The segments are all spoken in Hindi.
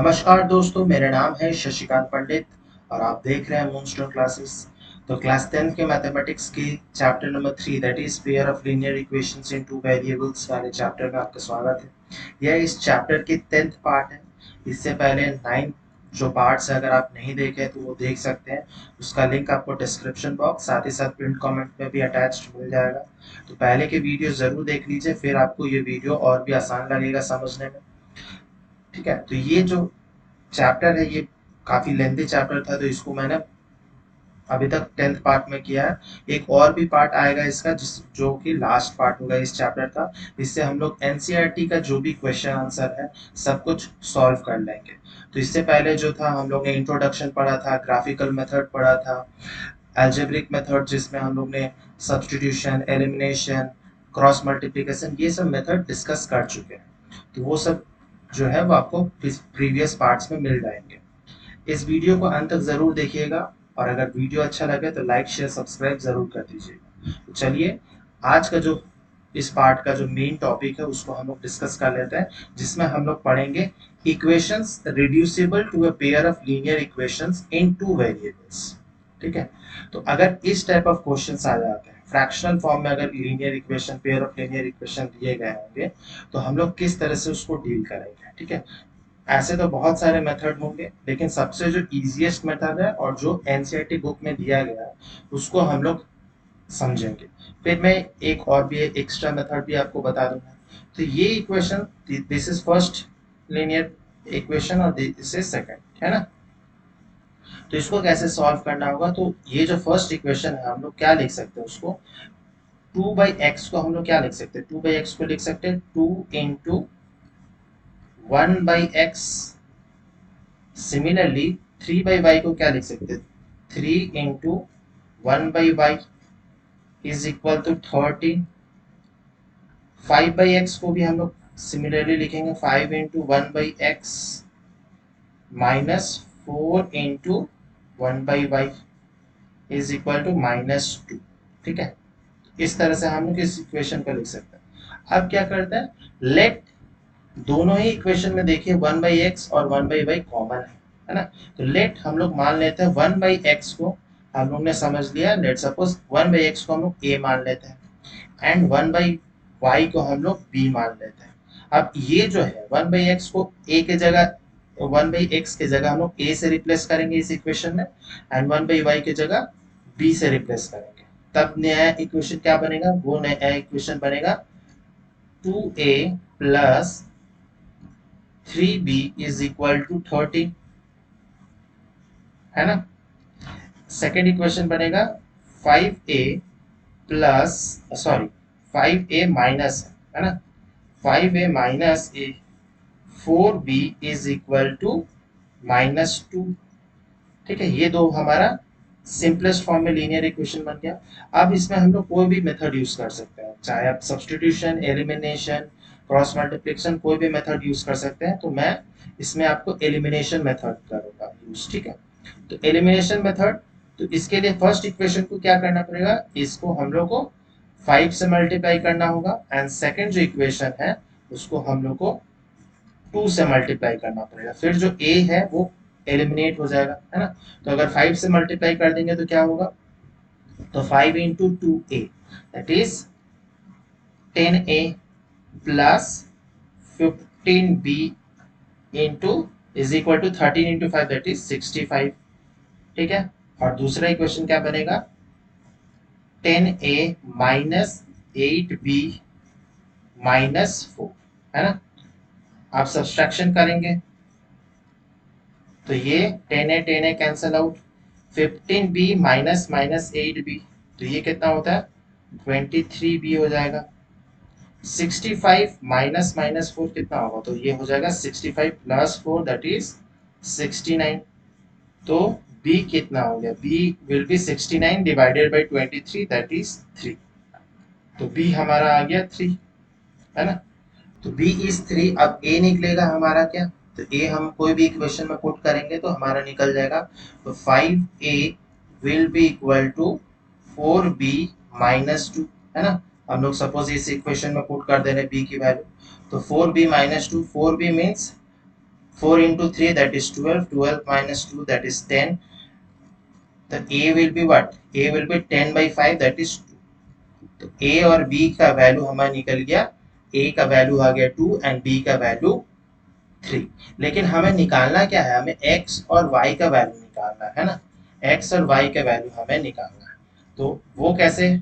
नमस्कार दोस्तों, मेरा नाम है शशिकांत पंडित और आप देख रहे हैं मूनस्टोन क्लासेस। तो क्लास 10 के मैथमेटिक्स की chapter number 3 that is pair of linear equations in two variables वाले चैप्टर में आपका स्वागत है। यह इस चैप्टर की 10th पार्ट है। इससे पहले 9 जो पार्ट्स है अगर आप नहीं देखे तो वो देख सकते हैं। उसका लिंक आपको डिस्क्रिप्शन बॉक्स साथ ही साथ पिन कमेंट में भी अटैच्ड मिल जाएगा। तो पहले के वीडियो जरूर देख लीजिए, फिर आपको ये वीडियो और भी आसान लगेगा समझने में। ठीक है, तो ये जो चैप्टर है ये काफी लेंथी चैप्टर था, तो इसको मैंने अभी तक 10th पार्ट में किया है। एक और भी पार्ट आएगा इसका जो कि लास्ट पार्ट होगा इस चैप्टर का। इससे हम लोग एनसीईआरटी का जो भी क्वेश्चन आंसर है सब कुछ सॉल्व कर लेंगे। तो इससे पहले जो था हम लोग ने इंट्रोडक्शन पढ़ा था, ग्राफिकल मेथड पढ़ा था, अलजेब्रिक मेथड जिसमें हम लोग ने सब्स्टिट्यूशन, एलिमिनेशन, क्रॉस मल्टीप्लिकेशन ये सब मेथड डिस्कस कर चुके हैं। तो वो सब जो है वो आपको प्रीवियस पार्ट्स में मिल जाएंगे। इस वीडियो को अंत तक जरूर देखिएगा और अगर वीडियो अच्छा लगे तो लाइक शेयर सब्सक्राइब जरूर कर दीजिएगा। तो चलिए, आज का जो इस पार्ट का जो मेन टॉपिक है उसको हम लोग डिस्कस कर लेते हैं, जिसमें हम लोग पढ़ेंगे equations reducible to a pair of linear equations in two variables. ठीक है, तो अगर इस टाइप ऑफ क्वेश्चंस आ जाते हैं फ्रैक्शनल फॉर्म में, अगर linear equation, pair of linear equation दिए गए होंगे तो हम लोग किस तरह से उसको डील करेंगे। ठीक है, ऐसे तो बहुत सारे मेथड होंगे, लेकिन सबसे जो इजीएस्ट मेथड है और जो एनसीईआरटी बुक में दिया गया है उसको हम लोग समझेंगे। फिर मैं एक और भी एक्स्ट्रा मेथड भी आपको बता दूंगा। तो ये equation, this is first linear equation और दिस इज सेकंड, है ना। तो इसको कैसे सॉल्व करना होगा, तो ये जो फर्स्ट इक्वेशन है हम लोग क्या लिख सकते हैं उसको, 2/x को हम लोग क्या लिख सकते हैं, 2/x को लिख सकते हैं 2 इंटू 1/x। सिमिलरली 3/y को क्या लिख सकते हैं, 3 into 1/y is equal to 13। 5/x को भी हम लोग सिमिलरली लिखेंगे 5 into 1/x minus 4 into 1/y is equal to -2। ठीक है, इस तरह से हम लोग इस इक्वेशन को लिख सकते हैं। अब क्या करते हैं, लेट दोनों ही इक्वेशन में देखिए 1/x और 1/y कॉमन है ना। तो लेट हम लोग मान लेते हैं 1/x को हम लोग ने समझ लिया, लेट सपोज 1/x को हम लोग a मान लेते हैं एंड 1/y को हम लोग b मान लेते हैं। अब ये जो है 1/x को a के जगह, 1/x के जगह हम लोग a से रिप्लेस करेंगे इस इक्वेशन में एंड 1/y के जगह b से रिप्लेस करेंगे। तब नया इक्वेशन क्या बनेगा, वो नया इक्वेशन बनेगा 2a plus 3b is equal to 13, है ना। सेकेंड इक्वेशन बनेगा 5a plus, sorry 5a minus, है ना, 5a minus a 4b is equal to -2। ठीक है, ये दो हमारा सिंपलेस्ट फॉर्म में लीनियर इक्वेशन बन गया। अब इसमें हम लोग कोई भी मेथड यूज कर सकते हैं, चाहे आप सब्स्टिट्यूशन, एलिमिनेशन, क्रॉस मल्टीप्लिकेशन, कोई भी मेथड यूज कर सकते हैं। तो मैं इसमें आपको एलिमिनेशन मेथड करूंगा यूज। ठीक है, तो एलिमिनेशन मेथड, तो इसके लिए फर्स्ट इक्वेशन को क्या करना पड़ेगा, इसको हम लोग को 5 से मल्टीप्लाई करना होगा एंड सेकंड जो इक्वेशन है उसको हम लोग को 2 से मल्टीप्लाई करना पड़ेगा। फिर जो a है वो एलिमिनेट हो जाएगा, है ना। तो अगर 5 से मल्टीप्लाई कर देंगे तो क्या होगा, तो 5 into 2a that is 10a plus 15b into is equal to 13 into 5 that is 65। ठीक है, और दूसरा इक्वेशन क्या बनेगा, 10a माइनस 8b माइनस 4, है ना। आप सब्सट्रैक्शन करेंगे तो ये 10a cancel out, 15b minus minus 8b, तो ये कितना होता है 23b हो जाएगा। 65 माइनस माइनस 4 कितना होगा, तो ये हो जाएगा 65 प्लस 4 दैट इज 69। तो b कितना हो गया, b will B 69 divided by 23 that is 3। तो b हमारा आ गया 3, है ना। तो b इज 3। अब a निकलेगा हमारा क्या, तो a हम कोई भी इक्वेशन में पुट करेंगे तो हमारा निकल जाएगा। तो 5a will be equal to 4b minus 2, है ना। हम लोग सपोज इस इक्वेशन में पुट कर दे रहे b की वैल्यू, तो 4b minus 2, 4b means 4 into 3 that is 12, 12 minus 2 that is 10. The a will be what? A will be 10 by 5 that is 2. तो a और b का वैल्यू हमारा निकल गया, a का वैल्यू आ गया 2 एंड b का वैल्यू 3। लेकिन हमें निकालना क्या है, हमें x और y का वैल्यू निकालना है ना, x और y का वैल्यू हमें निकालना है। तो वो कैसे,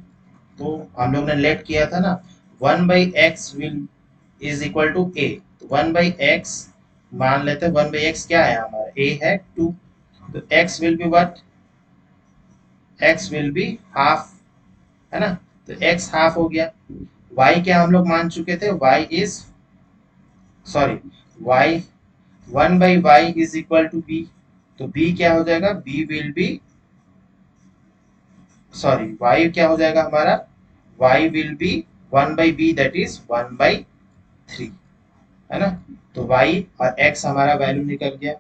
तो हम लोग ने लेट किया था ना, 1 by X will is equal to A. तो 1 बाई एक्स मान लेते हैं, 1 बाई एक्स क्या है हमारा, a है 2। तो x will be what, x will be half, है ना। तो x हाफ हो गया। y क्या हम लोग मान चुके थे, y is sorry y 1 by y is equal to b। तो b क्या हो जाएगा, b will be sorry y क्या हो जाएगा हमारा, y will be 1 by b that is 1 by 3, है ना। तो y और x हमारा वैल्यू निकल गया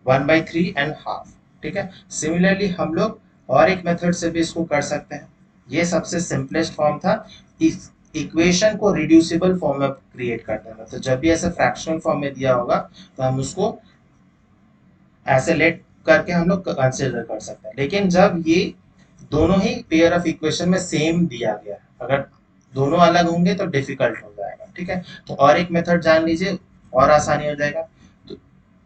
1 बाई 3 एंड हाफ। ठीक है, सिमिलरली हम लोग और एक मेथड से भी इसको कर सकते हैं। ये सबसे सिंपलेस्ट फॉर्म था, इस इक्वेशन को रिड्यूसिबल फॉर्म में क्रिएट कर देना। तो जब भी ऐसे फ्रैक्शनल फॉर्म में दिया होगा तो हम उसको ऐसे लेट करके हम लोग कंसिडर कर सकते हैं। लेकिन जब ये दोनों ही पेयर ऑफ इक्वेशन में सेम दिया गया है, अगर दोनों अलग होंगे तो डिफिकल्ट हो जाएगा। ठीक है, तो और एक मेथड जान लीजिए और आसानी हो जाएगा। तो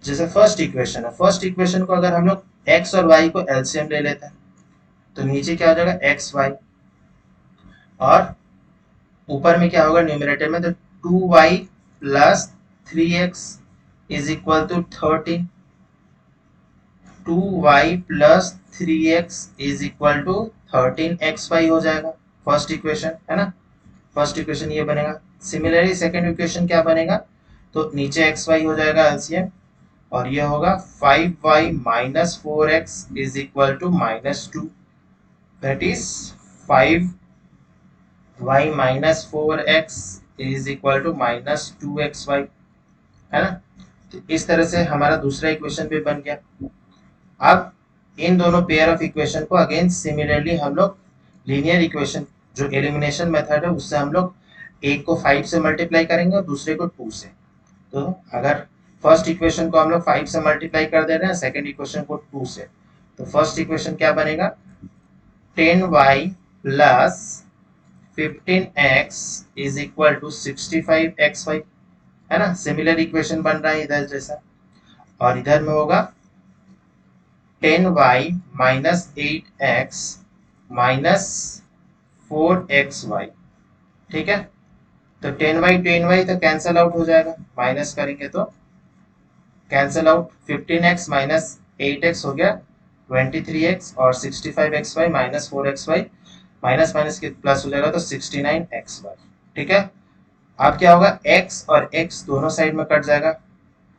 जैसे फर्स्ट इक्वेशन है, फर्स्ट इक्वेशन को अगर हम लोग एक्स और वाई को एलसीएम ले लेते हैं तो नीचे क्या हो जाएगा, एक्स वाई, और ऊपर में क्या होगा न्यूमरेटर में, तो 2y plus 3x is equal to 13। 2y plus 3x is equal to 13xy हो जाएगा फर्स्ट इक्वेशन, है ना। फर्स्ट इक्वेशन ये बनेगा। सिमिलरली सेकंड इक्वेशन क्या बनेगा, तो नीचे xy हो जाएगा एलसीएम, और ये होगा 5y minus 4x is equal to minus 2, that is 5y minus 4x is equal to minus 2xy, है ना। तो इस तरह से हमारा दूसरा इक्वेशन भी बन गया। अब इन दोनों पेयर ऑफ इक्वेशन को अगेन सिमिलरली हम लोग लीनियर इक्वेशन जो एलिमिनेशन मेथड है उससे हम लोग एक को 5 से मल्टीप्लाई करेंगे और दूसरे को 2 से। तो अगर फर्स्ट इक्वेशन को हम लोग 5 से मल्टीप्लाई कर दे रहे हैं, सेकंड इक्वेशन को 2 से, तो फर्स्ट इक्वेशन क्या बनेगा, 10y plus 15x is equal to 65xy, है ना। सिमिलर इक्वेशन बन रहा है इधर जैसा, और इधर में होगा 10y minus 8x minus 4xy। ठीक है, तो 10y तो कैंसल आउट हो जाएगा, माइनस करेंगे तो cancel out, 15x minus 8x हो गया 23x, और 65xy minus 4xy, minus minus के प्लस हो जाएगा तो 69xy। ठीक है, अब क्या होगा, x और x दोनों साइड में कट जाएगा,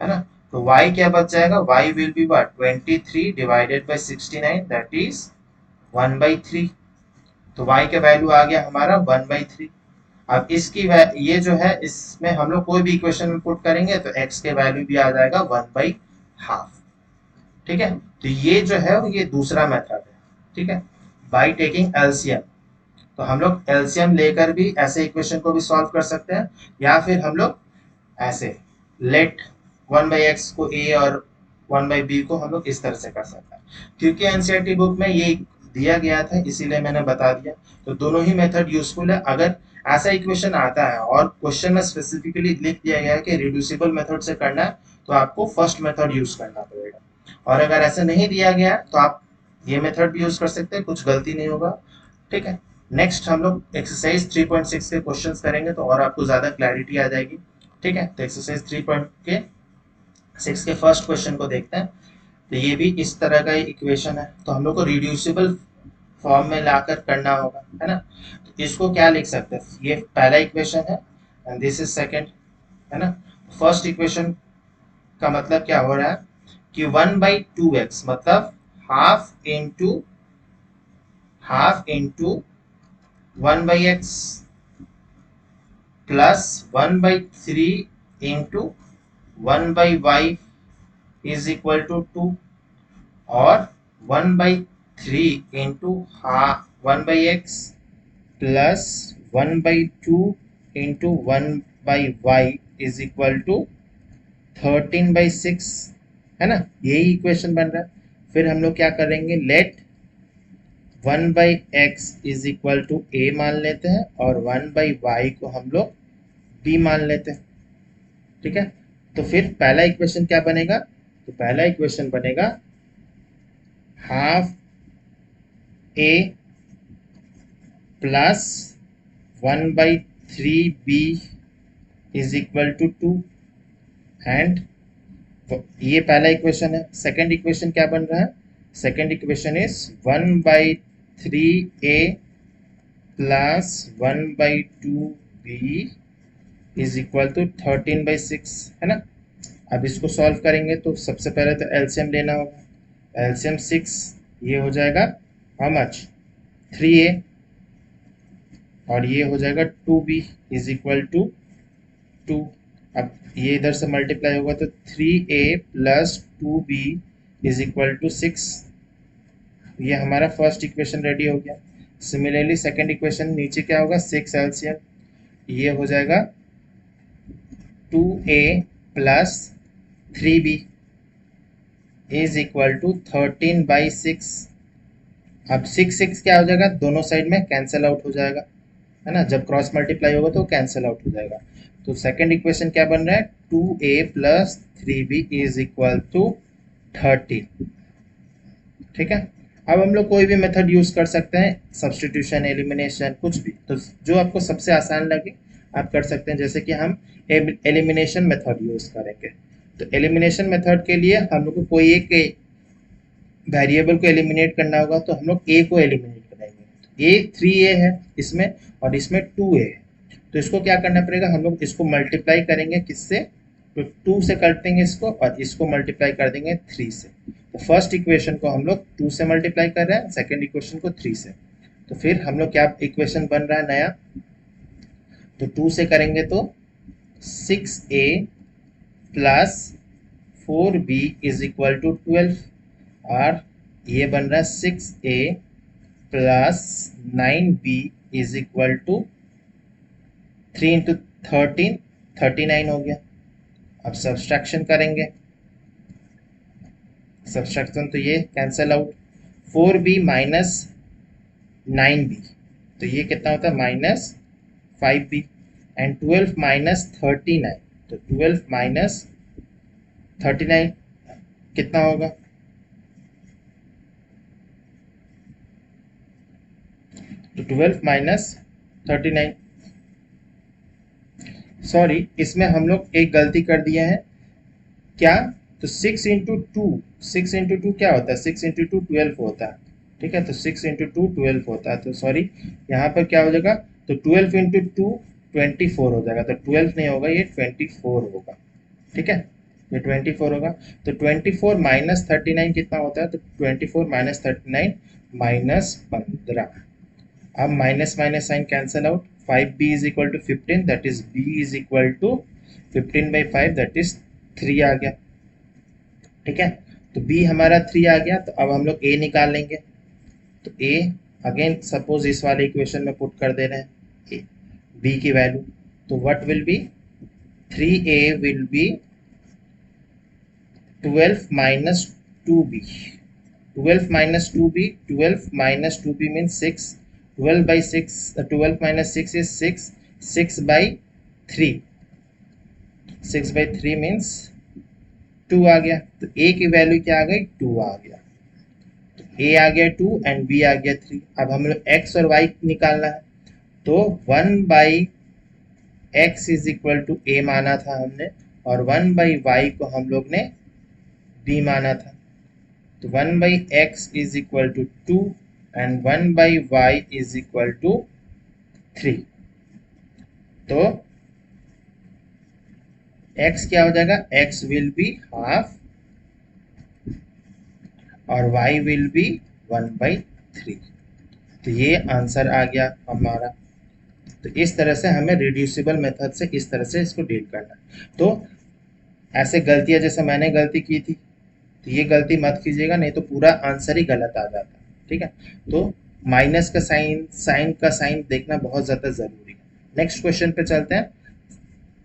है ना। तो y क्या बच जाएगा, y will be what, 23 divided by 69 that is 1/3। तो y का वैल्यू आ गया हमारा 1/3। अब इसकी ये जो है इसमें हम लोग कोई भी इक्वेशन में पुट करेंगे तो x के वैल्यू भी आ जाएगा 1/2। ठीक है, तो ये जो है ये दूसरा मेथड है। ठीक है, बाय टेकिंग एलसीएम। तो हम लोग एलसीएम लेकर भी ऐसे इक्वेशन को भी सॉल्व कर सकते हैं, या फिर हम लोग ऐसे लेट 1/x को a और 1/b को हम लोग इस तरह से कर सकते हैं। क्योंकि एनसीईआरटी बुक में ये दिया गया था इसीलिए मैंने बता दिया। तो दोनों ही मेथड यूजफुल है। अगर ऐसा इक्वेशन आता है और क्वेश्चन में स्पेसिफिकली लिख दिया गया है कि रिड्यूसिबल मेथड से करना है, तो आपको फर्स्ट मेथड यूज करना पड़ेगा। और अगर ऐसा नहीं दिया गया तो आप ये मेथड भी यूज कर सकते हैं, कुछ गलती नहीं होगा। ठीक है, नेक्स्ट हम लोग एक्सरसाइज 3.6 के क्वेश्चंस करेंगे तो और आपको ज्यादा क्लैरिटी आ जाएगी। ठीक है, तो एक्सरसाइज 3.6 के फर्स्ट क्वेश्चन को देखते हैं। तो ये भी इस तरह का इक्वेशन है, तो हम लोग को रिड्यूसिबल फॉर्म में लाकर करना होगा, है ना। तो इसको क्या लिख सकते हैं, ये पहला इक्वेशन है एंड दिस इज सेकंड, है ना। फर्स्ट इक्वेशन का मतलब क्या हो रहा है कि 1/2x मतलब half into 1/x plus 1/3 into 1/y is equal to 2, और 1/3 into 1/x plus 1/2 into 1/y is equal to 13/6 है ना, यही इक्वेशन बन रहा है। फिर हम लोग क्या करेंगे, let 1/x is equal to A मान लेते हैं और 1/y को हम लोग b मान लेते हैं। ठीक है, तो फिर पहला इक्वेशन क्या बनेगा, तो पहला इक्वेशन बनेगा half a plus 1/3b is equal to 2 and ये पहला इक्वेशन है। सेकंड इक्वेशन क्या बन रहा है, second equation is 1/3a plus 1/2b is equal to 13/6 है ना। अब इसको सॉल्व करेंगे तो सबसे पहले तो एलसीएम लेना होगा। एलसीएम 6, ये हो जाएगा हाउ मच 3a और ये हो जाएगा 2b इज इक्वल टू 2। अब ये इधर से मल्टीप्लाई होगा तो 3a plus 2b is equal to 6। ये हमारा फर्स्ट इक्वेशन रेडी हो गया। सिमिलरली सेकंड इक्वेशन नीचे क्या होगा, 6 एलसीएम, ये हो जाएगा 2a plus 3b is equal to 13/6। अब 6 क्या हो जाएगा, दोनों साइड में कैंसिल आउट हो जाएगा है ना, जब क्रॉस मल्टीप्लाई होगा तो कैंसिल आउट हो जाएगा। तो सेकंड इक्वेशन क्या बन रहा है, 2a plus 3b is equal to 13। ठीक है, अब हम लोग कोई भी मेथड यूज कर सकते हैं, सब्स्टिट्यूशन, एलिमिनेशन, कुछ भी, तो जो आपको सबसे आसान लगे आप कर सकते हैं। जैसे कि हम एलिमिनेशन मेथड यूज करेंगे, तो एलिमिनेशन मेथड के लिए हम लोग को कोई एक वेरिएबल को एलिमिनेट करना होगा, तो हम लोग ए को एलिमिनेट करेंगे। ए 3a है इसमें और इसमें 2a है, तो इसको क्या करना पड़ेगा, हम लोग इसको मल्टीप्लाई करेंगे किससे, तो 2 से कर देंगे इसको और इसको मल्टीप्लाई कर देंगे 3 से। तो फर्स्ट इक्वेशन को हम लोग 2 से मल्टीप्लाई कर रहे हैं, सेकंड इक्वेशन को 3 से। तो फिर हम लोग क्या इक्वेशन बन रहा है नया, तो 2 से करेंगे तो 6a plus 4b is equal to 12 और ये बन रहा है 6a plus 9b is equal to 3 into 13, 39 हो गया। अब सब्सट्रैक्शन करेंगे, सब्सट्रैक्शन तो ये cancel out, 4b minus 9b तो ये कितना होता है माइनस 5b एंड 12 माइनस 39, तो 12 माइनस 39 कितना होगा, तो 12 माइनस 39। सॉरी, इसमें हम लोग एक गलती कर दिए हैं, क्या, तो 6 इंटू टू, 6 इंटू टू क्या होता है, 6 इंटू टू 12 होता है। ठीक है, तो 6 इंटू टू 12 होता है, तो सॉरी यहाँ पर क्या हो जाएगा, तो 12 इंटू टू 24 हो जाएगा, तो 12 नहीं होगा, ये 24 होगा। ठीक है, ये 24 होगा। तो 24 माइनस 39 कितना होता है, तो 24 माइनस 39 माइनस 15। अब minus minus sign cancel out, 5b is equal to 15, that is b is equal to 15/5 that is 3 आ गया। ठीक है, तो b हमारा 3 आ गया, तो अब हम लोग a निकाल लेंगे। तो a अगेन सपोज इस वाले इक्वेशन में पुट कर दे रहे हैं b की वैल्यू, तो what will be, 3a will be 12 minus 2b, 12 minus 2b, 12 minus 2b means 6, 12 by 6, 12 minus 6 is 6, 6 by 3, 6 by 3 means 2 आ गया। तो a की वैल्यू क्या आ गई, 2 आ गया, तो a आ गया 2 एंड b आ गया 3। अब हम लोग x और y निकालना है, तो 1 by x is equal to a माना था हमने और 1 by y को हम लोग ने b माना था, तो 1 by x is equal to 2 and 1 by y is equal to 3। तो x क्या हो जाएगा, x विल बी हाफ और y विल बी 1/3। तो ये आंसर आ गया हमारा। तो इस तरह से हमें रिड्यूसिबल मेथड से इस तरह से इसको डील करना है। तो ऐसे गलतियां जैसे मैंने गलती की थी, तो ये गलती मत कीजिएगा, नहीं तो पूरा आंसर ही गलत आ जाता है। ठीक है, तो माइनस का साइन, साइन का साइन देखना बहुत ज़्यादा ज़रूरी है। नेक्स्ट क्वेश्चन पे चलते हैं।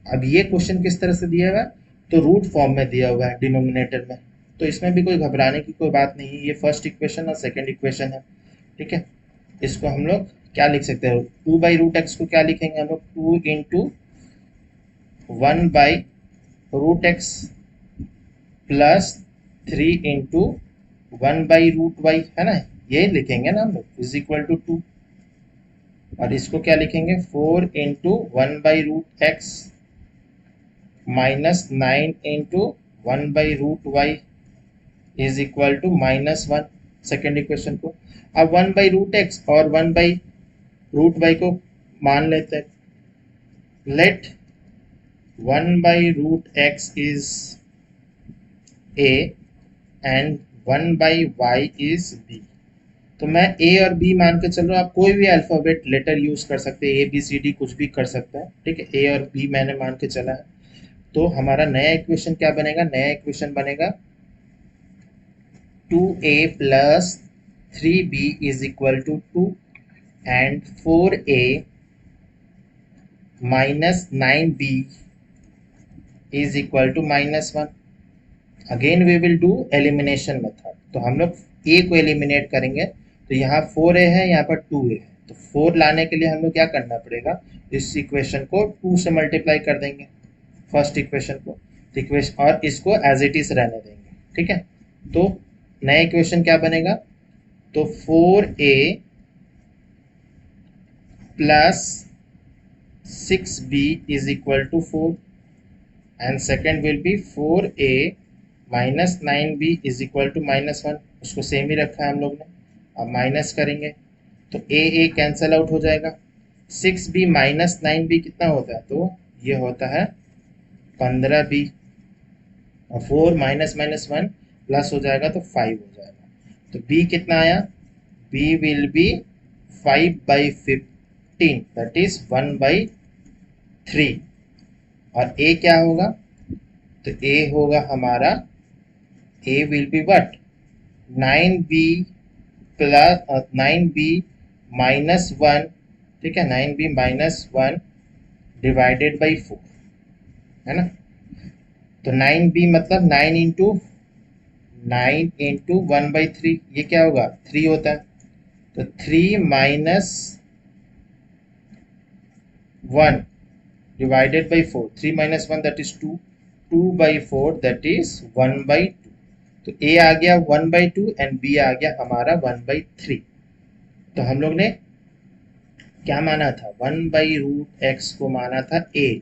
अब ये क्वेश्चन किस तरह से दिया हुआ है, तो रूट फॉर्म में दिया हुआ है डिनोमिनेटर में, तो इसमें भी कोई घबराने की कोई बात नहीं है। ये फर्स्ट इक्वेशन और सेकंड इक्वेशन है, ठीक है। इसको हम लोग क्या लिख सकते हैं, 2/√x को क्या लिखेंगे हम लोग, 2 into 1/√x plus 3 into 1/√y, है ना, ये लिखेंगे ना हम लोग, इज इक्वल टू 2। और इसको क्या लिखेंगे, 4 into 1/√x minus 9 into 1/√y is equal to -1, second equation को। अब 1/√x और 1/√y को मान लेते हैं। Let 1/√x is a and 1/y is b। तो मैं a और b मान के चल रहा हूँ, आप कोई भी अल्फाबेट लेटर यूज कर सकते हैं, ABCD कुछ भी कर सकते हैं, ठीक है। a और b मैंने मान के चला है। तो हमारा नया इक्वेशन क्या बनेगा, नया इक्वेशन बनेगा 2a plus 3b is equal to 2 and 4a minus 9b is equal to -1। Again we will do elimination method. तो हम लोग a को एलिमिनेट करेंगे, तो यहाँ 4a है, यहाँ पर 2a है, तो 4 लाने के लिए हम लोग क्या करना पड़ेगा, इस इक्वेशन को 2 से मल्टीप्लाई कर देंगे फर्स्ट इक्वेशन को, इक्वेशन और इसको एज इट इज रहने देंगे, ठीक है। तो नया इक्वेशन क्या बनेगा, तो 4a plus 6b is equal to 4 and second will be 4a minus 9b is equal to -1। उसको सेम ही रखा है हम लोग ने। अब माइनस करेंगे तो a कैंसल आउट हो जाएगा। 6b माइनस 9b कितना होता है, तो ये होता है 15b। और 4 माइनस -1 प्लस हो जाएगा तो 5 हो जाएगा। तो b कितना आया, b will B 5/15 that is 1/3। और a क्या होगा, तो a होगा हमारा, a will be what, 9b plus 9b minus 1, ठीक है, 9b माइनस 1 डिवाइडेड बाई 4, है ना। तो 9b मतलब 9 इंटू 1/3, ये क्या होगा, 3 होता है। तो 3 minus 1 divided by 4, 3 minus 1 that is 2, 2/4 that is 1/2। तो a आ गया 1/2 एंड b आ गया हमारा 1/3। तो हम लोग ने क्या माना था, 1/√x को माना था a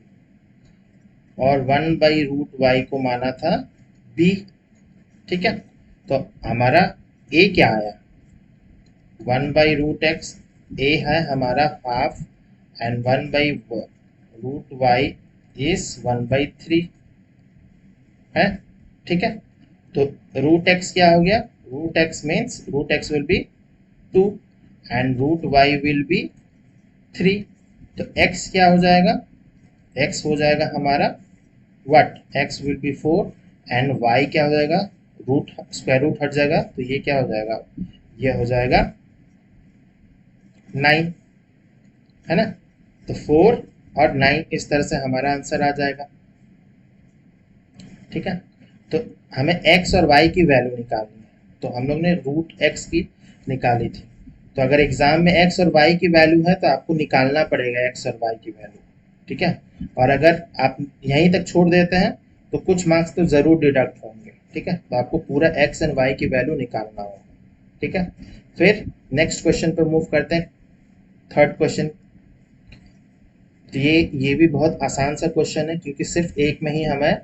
और 1/√y को माना था b, ठीक है। तो हमारा a क्या आया, 1/√x, a है हमारा हाफ एंड 1/√y इज 1/3 है, ठीक है। तो √x क्या हो गया, √x means √x will be 2 and √y will B 3। तो x क्या हो जाएगा, x हो जाएगा हमारा what, x will B 4 and y क्या हो जाएगा, रूट स्क्वायर रूट हट जाएगा, तो ये क्या हो जाएगा, ये हो जाएगा 9, है ना। तो 4 और 9 इस तरह से हमारा आंसर आ जाएगा, ठीक है। तो हमें x और y की वैल्यू निकालनी है, तो हम लोग ने √x की निकाली थी। तो अगर एग्जाम में x और y की वैल्यू है तो आपको निकालना पड़ेगा x और y की वैल्यू, ठीक है। और अगर आप यहीं तक छोड़ देते हैं तो कुछ मार्क्स तो जरूर डिडक्ट होंगे, ठीक है। तो आपको पूरा x एंड y की वैल्यू निकालना होगा, ठीक है। फिर नेक्स्ट क्वेश्चन पर मूव करते हैं, थर्ड क्वेश्चन। तो ये भी बहुत आसान सा क्वेश्चन है, क्योंकि सिर्फ एक में ही हमें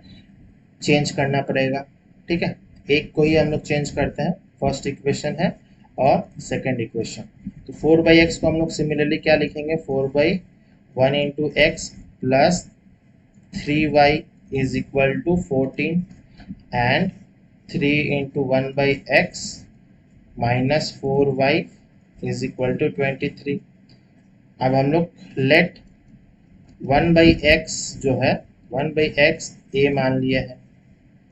चेंज करना पड़ेगा, ठीक है। एक को ही हम लोग चेंज करते हैं, फर्स्ट इक्वेशन है और सेकंड इक्वेशन। तो 4/x को हम लोग सिमिलरली क्या लिखेंगे, 4/1 into x plus 3y is equal to 14 and 3 into 1/x minus 4y is equal to 23। अब हम लोग लेट 1/x जो है, 1/x a मान लिया है,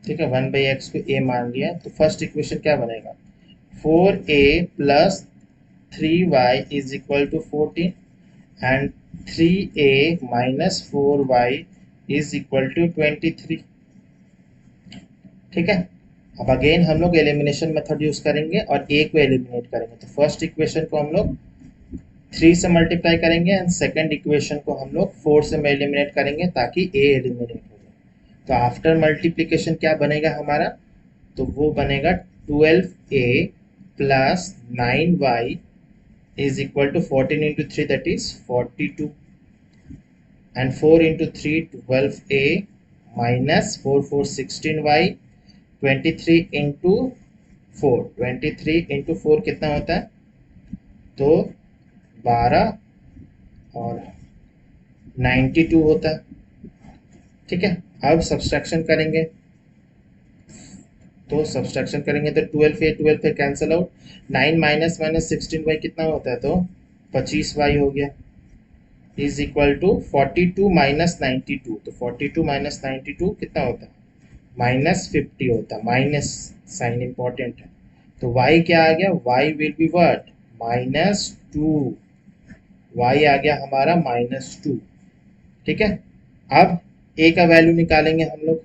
ठीक है, 1/x को a मान लिया। तो फर्स्ट इक्वेशन क्या बनेगा, 4a plus 3y is equal to 14 and 3a minus 4y is equal to 23। ठीक है। अब अगेन हम लोग एलिमिनेशन मेथड यूज करेंगे और ए को एलिमिनेट करेंगे। तो फर्स्ट इक्वेशन को हम लोग 3 से मल्टीप्लाई करेंगे एंड सेकंड इक्वेशन को हम लोग 4 से एलिमिनेट करेंगे ताकि ए एलिमिनेट हो जाए। तो आफ्टर मल्टीप्लिकेशन क्या बनेगा हमारा, तो वो बनेगा 12a plus 9y is equal to 14 into 3 that is 42 and 4 into 3 12a minus 4 4 16y 23 into 4 23 into 4 कितना होता है, तो 12 और 92 होता है। ठीक है। अब सब्सट्रैक्शन करेंगे, तो सब्सट्रैक्शन करेंगे तो 12 cancel out, 9 minus minus 16y कितना होता है, तो 25y हो गया इज इक्वल टू 42 माइनस 92। तो 42 माइनस 92 कितना होता है, -50 होता है। माइनस साइन इंपॉर्टेंट है। तो y क्या आ गया, y will be what, -2। y आ गया हमारा -2। ठीक है। अब a का वैल्यू निकालेंगे हम लोग,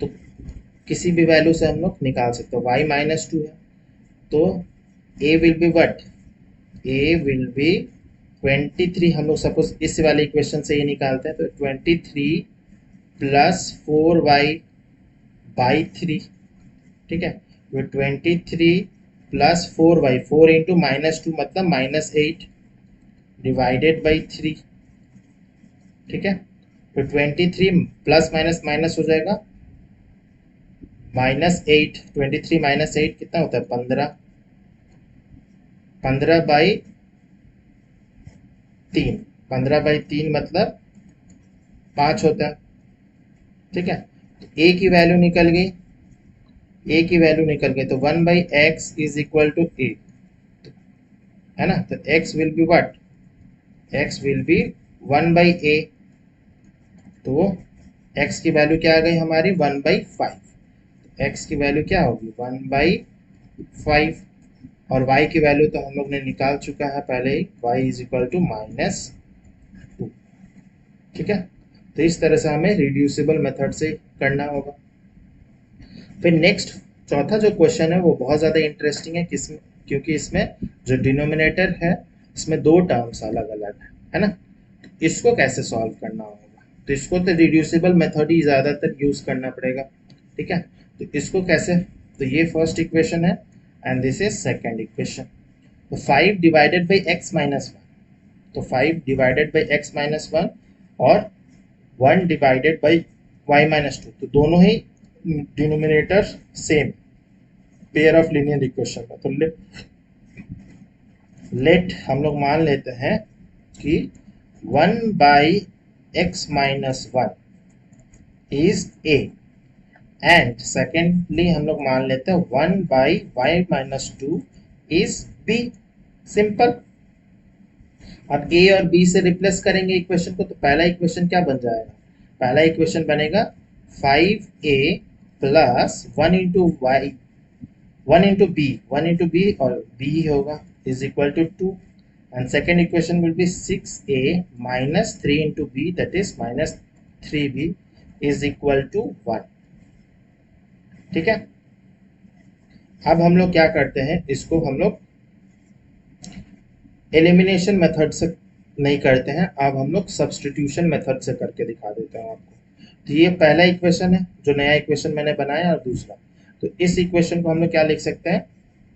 तो किसी भी वैल्यू से हम लोग निकाल सकते हैं। y -2 है तो a will be what, a will be 23। हम लोग सपोज इस वाले इक्वेशन से ये निकालते हैं तो 23 प्लस 4y बाई 3। ठीक है। तो 23 प्लस 4y, 4 इंटू -2 मतलब -8 डिवाइडेड बाई 3। ठीक है। तो 23 प्लस माइनस माइनस हो जाएगा -8, 23 -8 कितना होता है, 15। 15 बाई 3, 15 बाई 3 मतलब 5 होता है। ठीक है। तो a की वैल्यू निकल गई, a की वैल्यू निकल गई तो 1 by x is equal to a, है ना। तो x will be what, x will be 1 by a। तो x की वैल्यू क्या आ गई हमारी, 1 बाई 5। x की वैल्यू क्या होगी, 1 बाई 5। और y की वैल्यू तो हम लोग ने निकाल चुका है पहले ही, y इज इक्वल टू -2। ठीक है। तो इस तरह से हमें रिड्यूसिबल मेथड से करना होगा। फिर नेक्स्ट चौथा जो क्वेश्चन है वो बहुत ज़्यादा इंटरेस्टिंग है, किसमें, क्योंकि इसमें जो डिनोमिनेटर है इसमें दो टर्म्स अलग अलग है ना। तो इसको कैसे सॉल्व करना होगा, तो इसको तो रिड्यूसिबल मेथड ही ज़्यादातर यूज़ करना पड़ेगा। ठीक है। तो इसको कैसे, तो ये फर्स्ट इक्वेशन है and this is second equation. तो 5 डिवाइडेड बाई एक्स माइनस 1, तो 5 डिवाइडेड बाई एक्स माइनस 1 और 1 डिवाइडेड बाई वाई माइनस 2, तो दोनों ही denominator same, pair of linear equation में। तो लेट हम लोग मान लेते हैं कि 1 by x minus 1 is a and secondly हम लोग मान लेते हैं 1 by y minus 2 is b. Simple. अब ए और बी से रिप्लेस करेंगे इक्वेशन को, तो पहला इक्वेशन क्या बन जाएगा, पहला इक्वेशन बनेगा 5a plus 1 into y, 1 into b और बी होगा is equal to 2 and second equation will be 6a minus 3 into b that is -3b is equal to 1। ठीक है। अब हम लोग क्या करते हैं, इसको हम लोग एलिमिनेशन मेथड से नहीं करते हैं, अब हम लोग सब्सटीट्यूशन मेथड से करके दिखा देते हैं आपको। तो ये पहला इक्वेशन है जो नया इक्वेशन मैंने बनाया, और दूसरा, तो इस इक्वेशन को हम लोग क्या लिख सकते हैं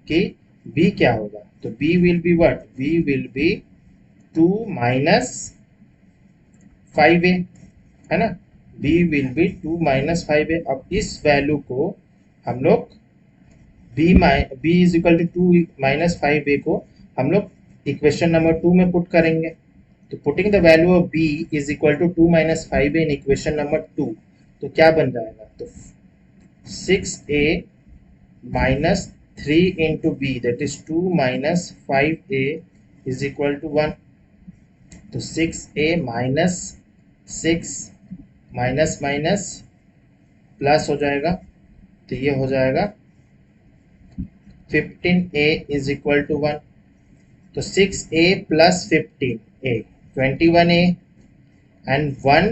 कि b क्या होगा, तो b will be what, b will be 2 minus 5a, है ना। b will be 2 minus 5a। अब इस वैल्यू को हम लोग b is equal to 2 minus 5a को हम लोग इक्वेशन नंबर 2 में पुट करेंगे। तो putting the value of b is equal to 2 minus 5a in equation number 2, तो क्या बन जाएगा, तो 6a minus 3 into b that is 2 minus 5a is equal to 1। तो 6a minus 6 minus minus plus हो जाएगा, तो ये हो जाएगा 15a इज इक्वल टू 1। तो 6a plus 15a 21a and 1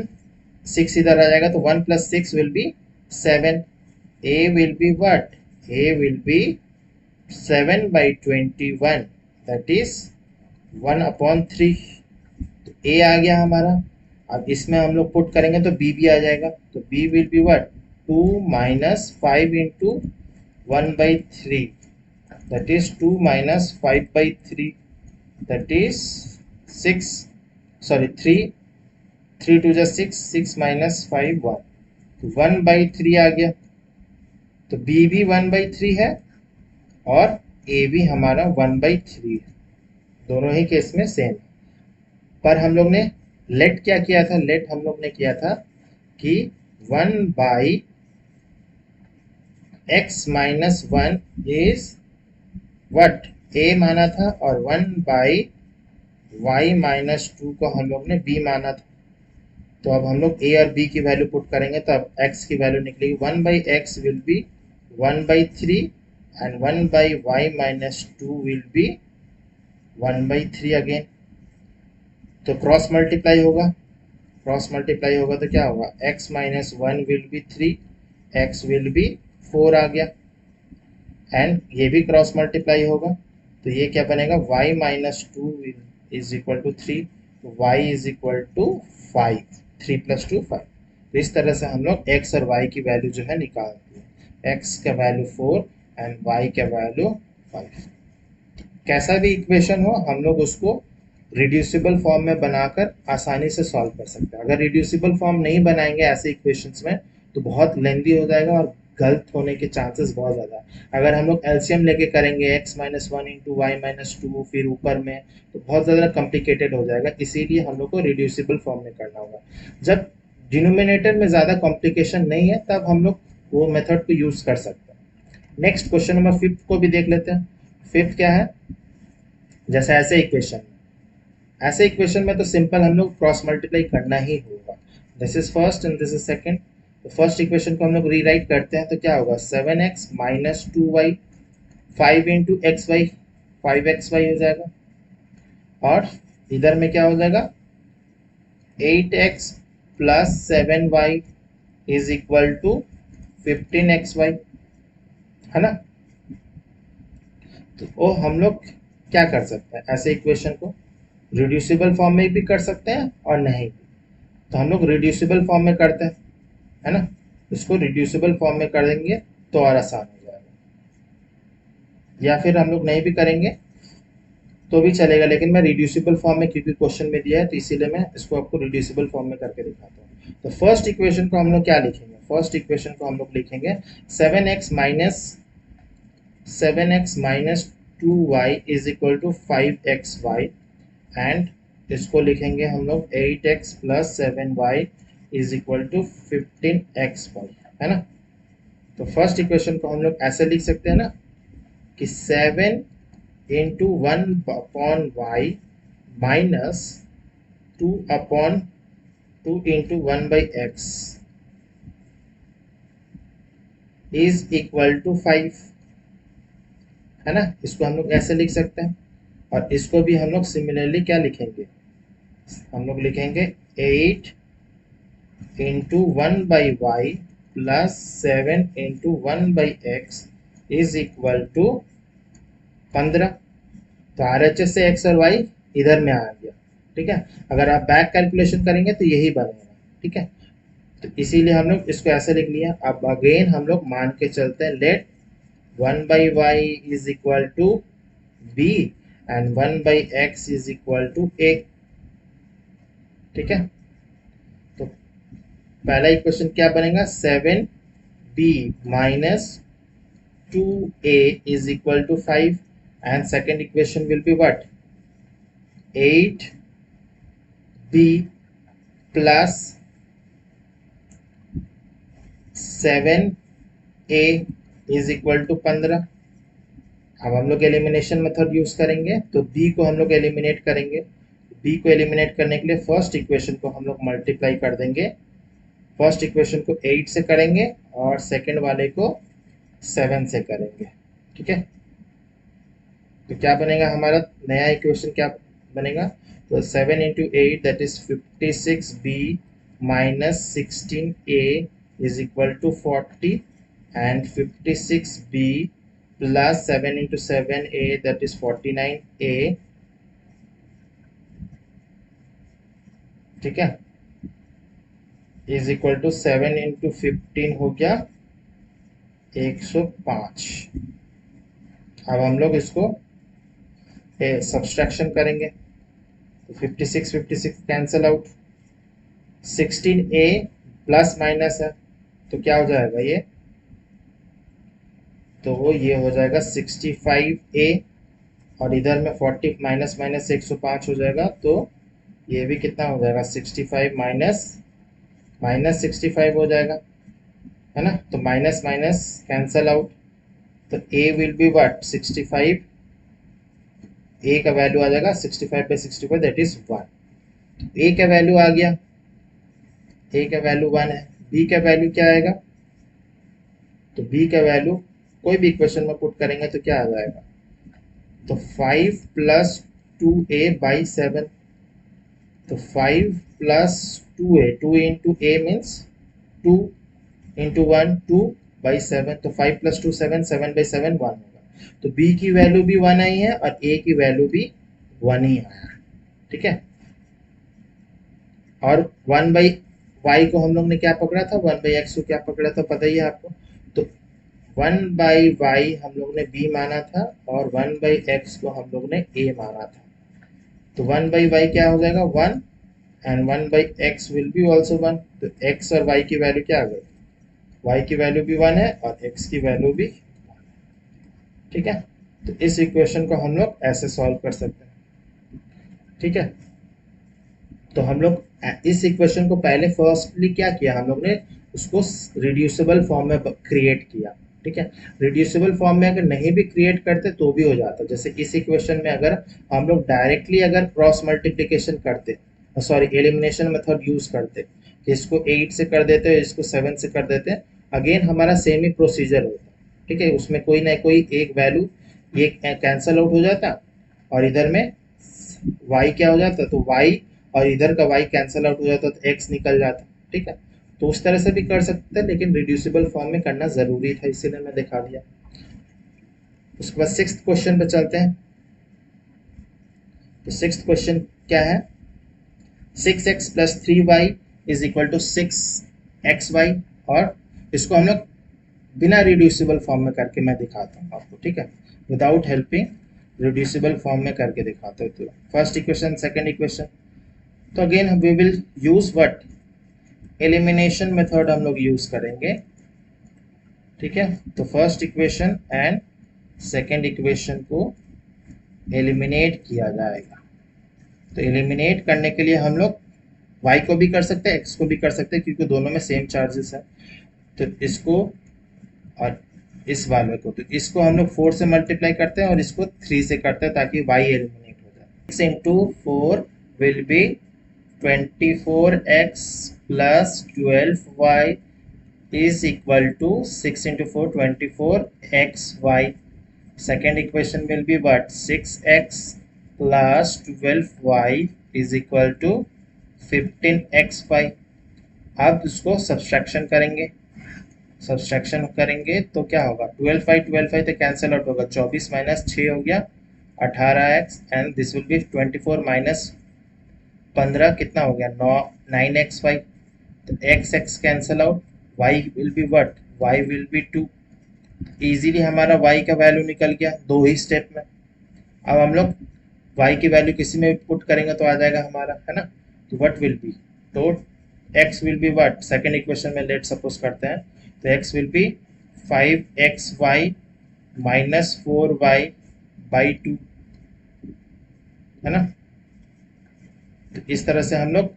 6 इधर आ जाएगा, तो 1 plus 6 will be 7 A will be what? A will be 7/21, that is 1/3. तो A आ गया हमारा। अब इसमें हम लोग पुट करेंगे तो B भी आ जाएगा, तो B will be what? 2 - 5 into 1/3, that is 2 - 5/3, that is 6, sorry 3, 3 2 जा 6, 6 - 5 1, तो 1/3 आ गया। तो B भी 1/3 है और A भी हमारा 1/3 है, दोनों ही केस में सेम है। पर हम लोग ने लेट क्या किया था? लेट हम लोग ने किया था कि 1/x-1 इज व्हाट? A माना था और 1/y-2 को हम लोग ने B माना था। तो अब हम लोग A और B की वैल्यू पुट करेंगे तो अब x की वैल्यू निकलेगी 1/x will be 1/3 and 1/y-2 will be 1/3 again. तो क्रॉस मल्टीप्लाई होगा, क्रॉस मल्टीप्लाई होगा तो क्या होगा? x - 1 will be 3, x will B 4 आ गया, एंड ये भी क्रॉस मल्टीप्लाई होगा तो ये क्या बनेगा? y - 2 इज इक्वल टू 3, तो y इज इक्वल टू 5, 3 + 2 5। तो इस तरह से हम लोग x और y की वैल्यू जो है निकालते हैं, x का वैल्यू 4 एंड y का वैल्यू 5। कैसा भी इक्वेशन हो हम लोग उसको रिड्यूसिबल फॉर्म में बनाकर आसानी से सॉल्व कर सकते हैं। अगर रिड्यूसिबल फॉर्म नहीं बनाएंगे ऐसे इक्वेशंस में तो बहुत लेंदी हो जाएगा और गलत होने के चांसेस बहुत ज़्यादा है। अगर हम लोग एलसीएम लेके करेंगे x - 1 × y - 2 फिर ऊपर में, तो बहुत ज़्यादा कॉम्प्लिकेटेड हो जाएगा, इसीलिए हम लोग को रिड्यूसिबल फॉर्म में करना होगा। जब डिनोमिनेटर में ज़्यादा कॉम्प्लिकेशन नहीं है तब हम लोग वो मेथड को यूज़ कर सकते हैं। नेक्स्ट क्वेश्चन नंबर 5 को भी देख लेते हैं। 5 क्या है? जैसे ऐसे इक्वेशन में तो सिंपल हम लोग क्रॉस मल्टीप्लाई करना ही होगा। This is first and this is second. तो फर्स्ट इक्वेशन को हम लोग रीराइट करते हैं तो क्या होगा? 7x - 2y, 5 × xy, 5xy हो जाएगा, और इधर में क्या हो जाएगा? 8x + 7y is equal to 15xy, है ना? तो वो हम लोग क्या कर सकते हैं? ऐसे इक्वेशन को रिड्यूसिबल फॉर्म में भी कर सकते हैं और नहीं भी। तो हम लोग रिड्यूसिबल फॉर्म में करते हैं, है ना? इसको रिड्यूसिबल फॉर्म में कर देंगे तो और आसान हो जाएगा, या फिर हम लोग नहीं भी करेंगे तो भी चलेगा, लेकिन मैं रिड्यूसिबल फॉर्म में क्योंकि क्वेश्चन में दिया है तो इसीलिए मैं इसको आपको रिड्यूसिबल फॉर्म में करके दिखाता हूँ। तो फर्स्ट इक्वेशन को हम लोग क्या लिखेंगे? फर्स्ट इक्वेशन को हम लोग लिखेंगे 7x - 2y is equal to 5xy, and इसको लिखेंगे हम लोग 8x + 7y is equal to 15xy, है ना? तो फर्स्ट इक्वेशन को हम लोग ऐसे लिख सकते हैं ना कि 7 × 1/y minus 2/2 × 1/x is equal to 5, है ना? इसको हम लोग ऐसे लिख सकते हैं, और इसको भी हम लोग सिमिलरली क्या लिखेंगे? हम लोग लिखेंगे 8 × 1/y + 7 × 1/x is equal to 15। तो RHS से x और y इधर में आ गया, ठीक है? अगर आप बैक कैलकुलेशन करेंगे तो यही बनेगा, ठीक है? तो इसीलिए हम लोग इसको ऐसे लिख लिया। अब अगेन हम लोग मान के चलते हैं, let 1/y is equal to b and 1/x is equal to a, ठीक है? तो पहला इक्वेशन क्या बनेगा? 7b - 2a is equal to 5, and second equation will be what? 8b plus 7a is equal to 15। अब हम लोग एलिमिनेशन मेथड यूज करेंगे, तो b को हम लोग एलिमिनेट करेंगे। b को एलिमिनेट करने के लिए फर्स्ट इक्वेशन को हम लोग मल्टीप्लाई कर देंगे। फर्स्ट इक्वेशन को 8 से करेंगे और सेकंड वाले को 7 से करेंगे, ठीक है? तो क्या बनेगा हमारा नया इक्वेशन? क्या बनेगा? तो 7 × 8 that is 56b - 16a is equal to 40, and 56b plus 7 into 7a, that is 49a, ठीक है, इज इक्वल टू 7 इंटू 15 हो गया 105। अब हम लोग इसको सब्सट्रैक्शन करेंगे तो 56 cancel out, 16a plus minus है तो क्या हो जाएगा ये, तो ये हो जाएगा 65a, और इधर में 40 माइनस माइनस 105 हो जाएगा, तो ये भी कितना हो जाएगा 65 माइनस माइनस 65 हो जाएगा, है ना। तो माइनस माइनस कैंसल आउट, तो a will be what 65, a का वैल्यू आ जाएगा 65 बाई 65, दैट इज 1। a का वैल्यू आ गया, a का वैल्यू 1 है, b का वैल्यू क्या आएगा, तो b का वैल्यू कोई भी इक्वेशन में पुट करेंगे तो क्या आ जाएगा, तो 5 प्लस 2a बाई 7, तो 5 plus 2a, 2 into a means 2 into 1 2 by 7, तो 5 प्लस 2 7, 7 बाई 7 1 होगा, तो b की वैल्यू भी 1 आई है और a की वैल्यू भी 1 ही आया, ठीक है। और 1 बाई वाई को हम लोग ने क्या पकड़ा था, 1 बाई एक्स को क्या पकड़ा था पता ही है आपको, तो 1 बाई वाई हम लोग ने b माना था और 1 बाई एक्स को हम लोग ने a माना था, तो 1 बाई वाई क्या हो जाएगा 1, and 1 by X will be also 1, तो x और y की वैल्यू क्या आ गई, y की वैल्यू भी 1 है और x की वैल्यू भी 1 है, ठीक है। तो इस इक्वेशन को हम लोग ऐसे सॉल्व कर सकते हैं, ठीक है। तो हम लोग इस इक्वेशन को पहले फर्स्टली क्या किया, हम लोग ने उसको रिड्यूसिबल फॉर्म में क्रिएट किया, ठीक है। रिड्यूसिबल फॉर्म में अगर नहीं भी क्रिएट करते तो भी हो जाता, जैसे इस इक्वेशन में अगर हम लोग डायरेक्टली अगर क्रॉस मल्टीप्लिकेशन करते, सॉरी एलिमिनेशन मेथड यूज करते, कि इसको 8 से कर देते इसको 7 से कर देते, अगेन हमारा सेम ही प्रोसीजर होता, ठीक है। उसमें कोई ना कोई एक वैल्यू ये कैंसल आउट हो जाता और इधर में y क्या हो जाता, तो y और इधर का y कैंसल आउट हो जाता तो x निकल जाता, ठीक है। तो उस तरह से भी कर सकते हैं, लेकिन रिड्यूसिबल फॉर्म में करना जरूरी था, इसीलिए मैं दिखा दिया। उसके बाद सिक्स्थ क्वेश्चन पे चलते हैं। तो सिक्स्थ क्वेश्चन क्या है, 6x plus 3y is equal to 6xy, और इसको हम लोग बिना रिड्यूसिबल फॉर्म में करके मैं दिखाता हूँ आपको, ठीक है, विदाउट हेल्पिंग रिड्यूसिबल फॉर्म में करके दिखाते हो। तो फर्स्ट इक्वेशन सेकंड इक्वेशन, तो again we will use what, elimination method हम लोग यूज करेंगे, ठीक है। तो first equation and second equation को एलिमिनेट किया जाएगा। तो एलिमिनेट करने के लिए हम लोग y को भी कर सकते हैं x को भी कर सकते हैं, क्योंकि दोनों में सेम चार्जेस है। तो इसको और इस वाले को, तो इसको हम लोग 4 से मल्टीप्लाई करते हैं और इसको 3 से करते हैं ताकि y एलिमिनेट हो जाए। 6 into 4 will be 24x plus 12y is equal to 6 into 4 24xy. Second equation will be what, 6x plus 12y is equal to 15xy. अब इसको सब्सट्रैक्शन करेंगे तो क्या होगा, 12y तो कैंसिल आउट होगा, 24 माइनस 6 हो गया 18x, and this will be 24 minus 15 कितना हो गया 9xy, तो x cancel out, y will be what, y will be 2, easily हमारा y का वैल्यू निकल गया दो ही स्टेप में। अब हम लोग y की वैल्यू किसी में भी पुट करेंगे तो आ जाएगा हमारा, है ना। तो व्हाट विल बी, तो x will be what, second equation में लेट सपोज करते हैं, तो x will B 5xy minus 4y by 2, है ना। तो इस तरह से हम लोग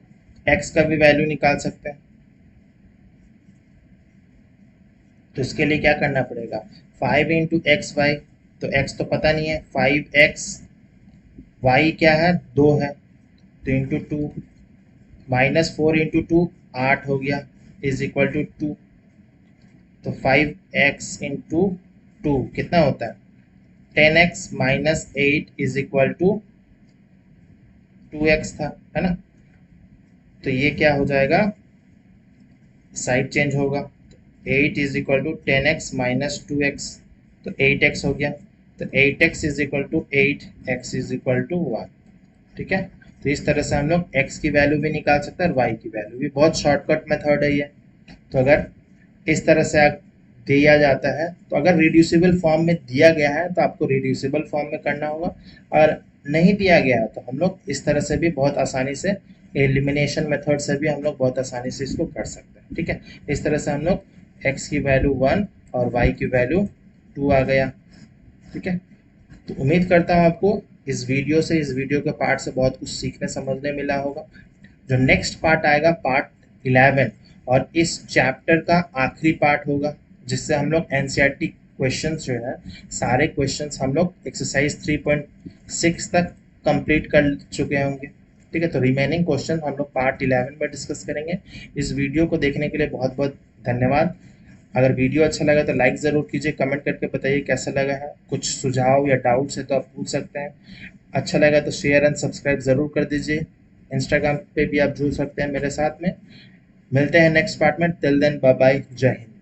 x का भी वैल्यू निकाल सकते हैं। तो इसके लिए क्या करना पड़ेगा, 5 इंटू एक्स वाई, तो x तो पता नहीं है, 5x, y क्या है 2 है, तो इंटू 2, माइनस 4 इंटू 2 8 हो गया, इज इक्वल टू 2, तो 5x इंटू 2 कितना होता है 10x minus 8 is equal to 2x था, है ना। तो ये क्या हो जाएगा, साइड चेंज होगा, 8 is equal to 10x minus 2x, तो 8x हो गया। तो 8x is equal to 8x is equal to 1। ठीक है, तो इस तरह से हम लोग x की वैल्यू भी निकाल सकते हैं और y की वैल्यू भी। बहुत शॉर्टकट मेथड है ये। तो अगर इस तरह से दिया जाता है, तो अगर रिड्यूसिबल फॉर्म में दिया गया है तो आपको रिड्यूसिबल फॉर्म में करना होगा, और नहीं दिया गया है तो हम लोग इस तरह से भी बहुत आसानी से, एलिमिनेशन मेथड से भी हम लोग बहुत आसानी से इसको कर सकते हैं। ठीक है, इस तरह से हम लोग x की वैल्यू 1 और y की वैल्यू 2 आ गया। ठीक है, तो उम्मीद करता हूँ आपको इस वीडियो के पार्ट से बहुत कुछ सीखने समझने मिला होगा। जो नेक्स्ट पार्ट आएगा, पार्ट 11, और इस चैप्टर का आखिरी पार्ट होगा, जिससे हम लोग एनसीईआरटी क्वेश्चंस जो है, सारे क्वेश्चंस हम लोग एक्सरसाइज 3.6 तक कंप्लीट कर चुके होंगे। ठीक है, तो रिमेनिंग क्वेश्चन हम लोग पार्ट 11 में डिस्कस करेंगे। इस वीडियो को देखने के लिए बहुत बहुत धन्यवाद। अगर वीडियो अच्छा लगा तो लाइक ज़रूर कीजिए, कमेंट करके बताइए कैसा लगा है। कुछ सुझाव या डाउट्स है तो आप पूछ सकते हैं। अच्छा लगा तो शेयर एंड सब्सक्राइब ज़रूर कर दीजिए। इंस्टाग्राम पे भी आप जुड़ सकते हैं मेरे साथ में। मिलते हैं नेक्स्ट पार्ट में। टिल देन बाय बाय, जय हिंद।